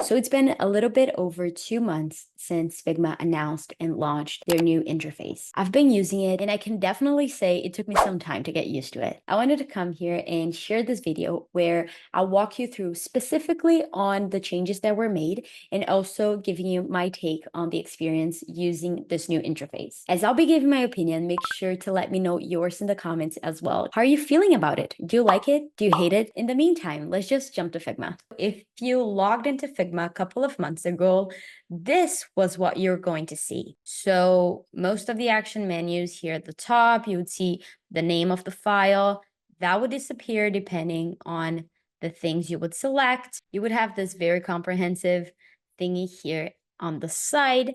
So it's been a little bit over 2 months since Figma announced and launched their new interface. I've been using it and I can definitely say it took me some time to get used to it. I wanted to come here and share this video where I'll walk you through specifically on the changes that were made and also giving you my take on the experience using this new interface. As I'll be giving my opinion, make sure to let me know yours in the comments as well. How are you feeling about it? Do you like it? Do you hate it? In the meantime, let's just jump to Figma. If you logged into Figma a couple of months ago, this was what you're going to see. So most of the action menus here at the top, you would see the name of the file. That would disappear depending on the things you would select. You would have this very comprehensive thingy here on the side,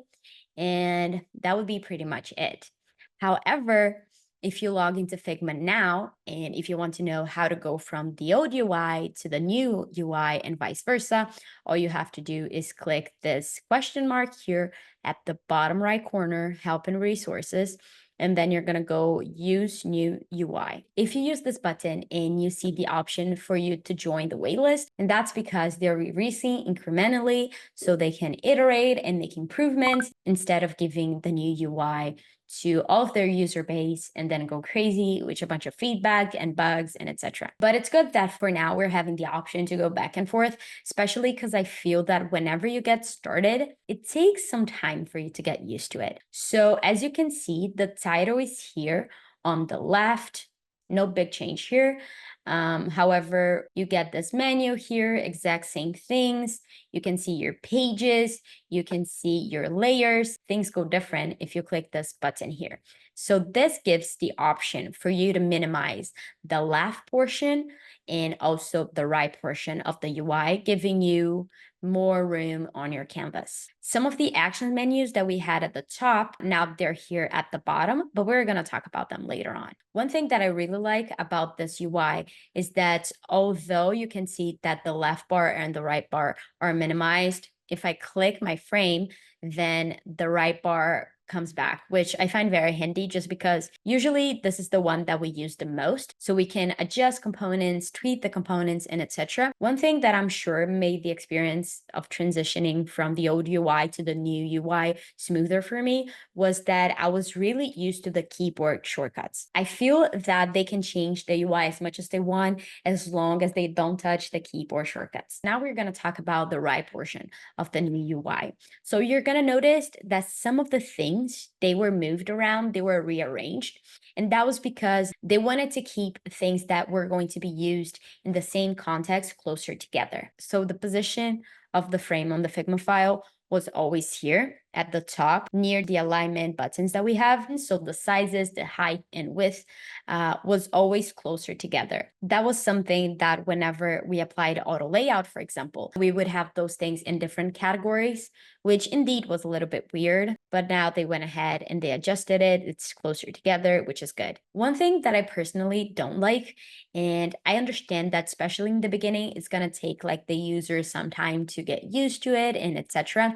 and that would be pretty much it. However, if you log into Figma now, and if you want to know how to go from the old UI to the new UI and vice versa, all you have to do is click this question mark here at the bottom right corner, help and resources, and then you're going to go use new UI. If you use this button and you see the option for you to join the waitlist, and that's because they're releasing incrementally so they can iterate and make improvements instead of giving the new UI to all of their user base and then go crazy with a bunch of feedback and bugs and etc. But it's good that for now we're having the option to go back and forth, especially because I feel that whenever you get started, it takes some time for you to get used to it. So as you can see, the title is here on the left. No big change here. However, you get this menu here, exact same things. You can see your pages, you can see your layers. Things go different if you click this button here. So this gives the option for you to minimize the left portion and also the right portion of the UI, giving you more room on your canvas. Some of the action menus that we had at the top, now they're here at the bottom, but we're going to talk about them later on. One thing that I really like about this UI is that although you can see that the left bar and the right bar are minimized, if I click my frame, then the right bar comes back, which I find very handy just because usually this is the one that we use the most. So we can adjust components, tweak the components, and etc. One thing that I'm sure made the experience of transitioning from the old UI to the new UI smoother for me was that I was really used to the keyboard shortcuts. I feel that they can change the UI as much as they want as long as they don't touch the keyboard shortcuts. Now we're going to talk about the right portion of the new UI. So you're going to notice that some of the things they were moved around, they were rearranged. And that was because they wanted to keep things that were going to be used in the same context closer together. So the position of the frame on the Figma file was always here at the top near the alignment buttons that we have. And so the sizes, the height and width was always closer together. That was something that whenever we applied auto layout, for example, we would have those things in different categories, which indeed was a little bit weird, but now they went ahead and they adjusted it. It's closer together, which is good. One thing that I personally don't like, and I understand that especially in the beginning, it's going to take like the user some time to get used to it and etc.,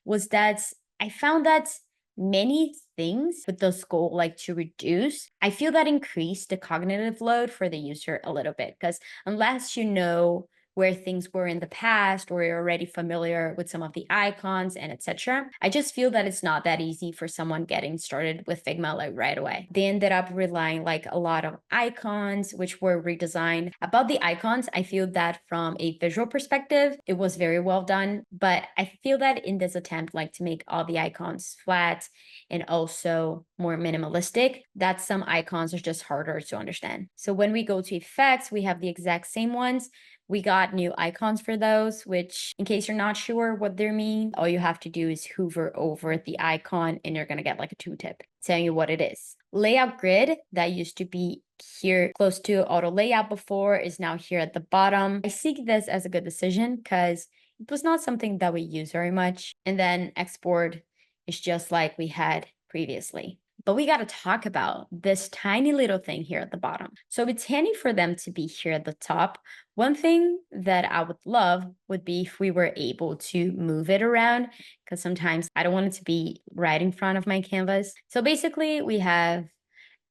was that I found that many things with the goal like to reduce, I feel that increased the cognitive load for the user a little bit, because unless you know where things were in the past or you're already familiar with some of the icons and etc., I just feel that it's not that easy for someone getting started with Figma like right away. They ended up relying like a lot of icons which were redesigned. About the icons, I feel that from a visual perspective it was very well done, but I feel that in this attempt like to make all the icons flat and also more minimalistic, that some icons are just harder to understand. So when we go to effects, we have the exact same ones. We got new icons for those, which in case you're not sure what they mean, all you have to do is hover over the icon and you're going to get like a tooltip telling you what it is. Layout grid that used to be here close to auto layout before is now here at the bottom. I see this as a good decision because it was not something that we use very much. And then export is just like we had previously. But we got to talk about this tiny little thing here at the bottom. So it's handy for them to be here at the top. One thing that I would love would be if we were able to move it around, because sometimes I don't want it to be right in front of my canvas. So basically we have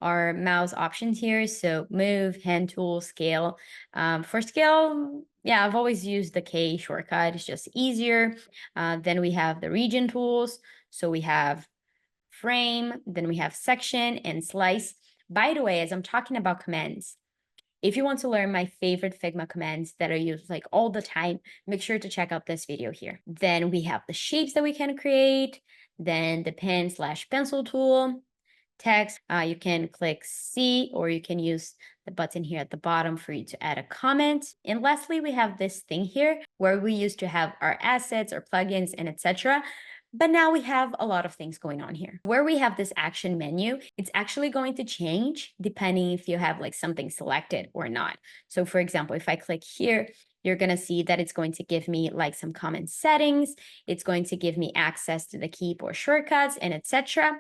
our mouse options here. So move, hand tool, scale. For scale, Yeah, I've always used the K shortcut. It's just easier. Then we have the region tools. So we have frame, then we have section and slice. By the way, as I'm talking about commands, if you want to learn my favorite Figma commands that I use like all the time, make sure to check out this video here. Then we have the shapes that we can create, then the pen/pencil tool, text. You can click C, or you can use the button here at the bottom for you to add a comment. And lastly, we have this thing here where we used to have our assets or plugins and etc. But now we have a lot of things going on here. Where we have this action menu, it's actually going to change depending if you have like something selected or not. So for example, if I click here, you're going to see that it's going to give me like some common settings. It's going to give me access to the keyboard shortcuts and etc.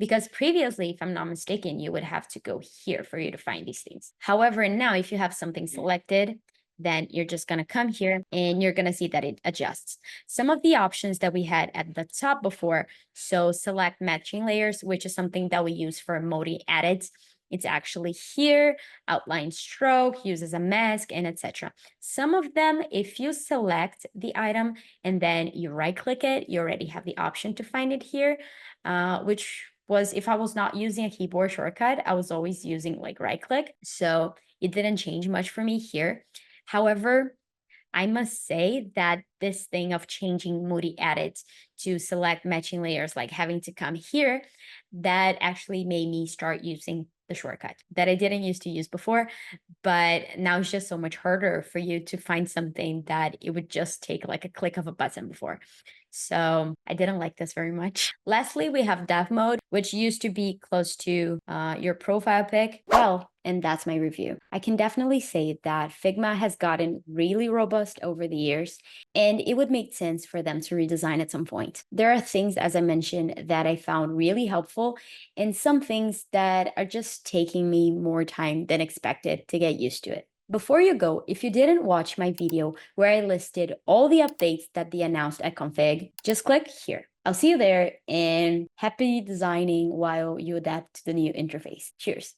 Because previously, if I'm not mistaken, you would have to go here for you to find these things. However, now if you have something selected, then you're just going to come here and you're going to see that it adjusts. Some of the options that we had at the top before, so select matching layers, which is something that we use for multi-edits. It's actually here, outline stroke, use as a mask, and etc. Some of them, if you select the item and then you right click it, you already have the option to find it here, which was if I was not using a keyboard shortcut, I was always using like right click. So it didn't change much for me here. However, I must say that this thing of changing moody edits to select matching layers, like having to come here, that actually made me start using the shortcut that I didn't used to use before. But now it's just so much harder for you to find something that it would just take like a click of a button before. So I didn't like this very much. Lastly, we have dev mode, which used to be close to your profile pic. Well, and that's my review. I can definitely say that Figma has gotten really robust over the years, and it would make sense for them to redesign at some point. There are things, as I mentioned, that I found really helpful, and some things that are just taking me more time than expected to get used to it. Before you go, if you didn't watch my video where I listed all the updates that they announced at Config, just click here. I'll see you there, and happy designing while you adapt to the new interface. Cheers.